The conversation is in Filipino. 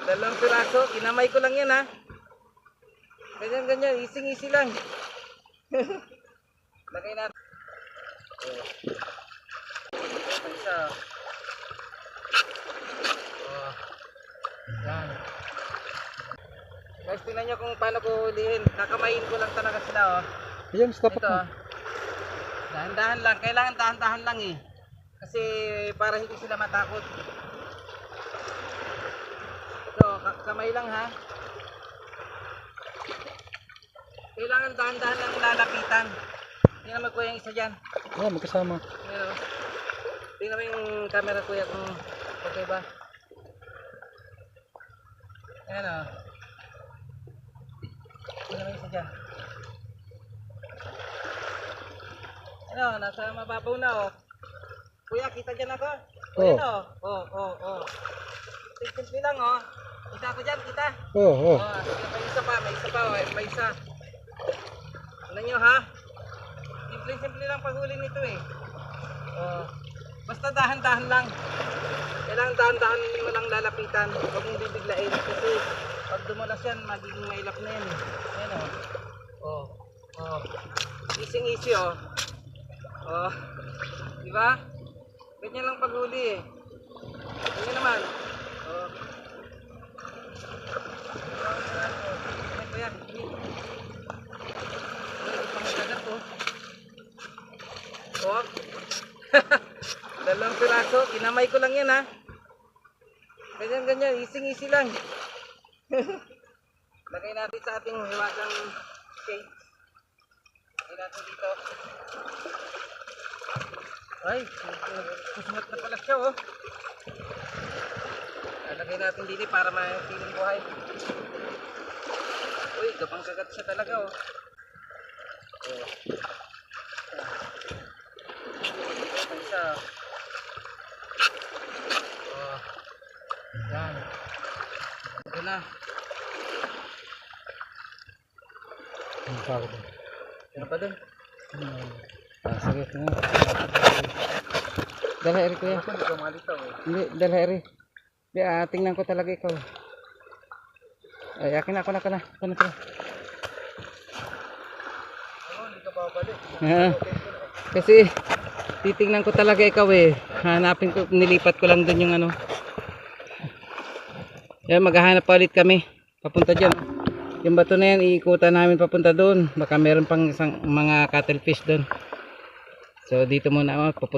Dalawang piraso, kinamay ko lang yan ha. Ganyan, easy lang. Lagay natin. Isa. Yan. Guys, tingnan nyo kung paano ko hulihin. Kakamayin ko lang talaga sila oh. Ayan, stop Ito mo. dahan-dahan lang. Kailangan dahan-dahan lang eh. Kasi para hindi sila matakot. Ito, kamay lang ha. Kailangan dahan-dahan lang lalapitan. Tingnan mo kuya yung isa dyan. Ayan, magkasama. Ayan, oh. Tingnan mo yung camera kuya kung okay ba. Ayan o. Tingnan mo yung isa dyan. Ano, nasa mababaw na o. Kuya, kita dyan ako. Ayan o. Oh. Simple lang o. Kita ako dyan, kita. Oo. May isa pa, may isa. Tingnan nyo ha. Simple lang paghuli nito eh. Basta dahan-dahan lang. Kailangan dahan-dahan mo lang lalapitan. Huwag mong bibiglain. Kasi pag dumulas yan, magiging mailap na yan eh. Ayan o. Easy o. Diba? Ganyan lang paghuli eh. Ganyan naman. Ayan. Dalawang piraso, kinamay ko lang yan ha. Ganyan, easy lang. Lagay natin sa ating hiwagang cage. Lagay natin dito. Ay, kusungat na pala siya oh. Lagay natin dito para mapiling buhay. Uy, gapang kagat siya talaga oh. Isa. Yan. Ito na. Ang takot. Ano pa dun? Sige, tingnan. Dala eri kuya. Hindi, dala eri. Hindi, tingnan ko talaga ikaw. Ay, akin na. Hindi ka babalik. Kasi titingnan ko talaga ikaw eh. Hanapin ko, nilipat ko lang dun yung ano. Yan, maghahanap pa ulit kami. Papunta dyan. Yung bato na yan, iikutan namin papunta doon. Baka meron pang isang mga cuttlefish doon. So dito muna, puputo.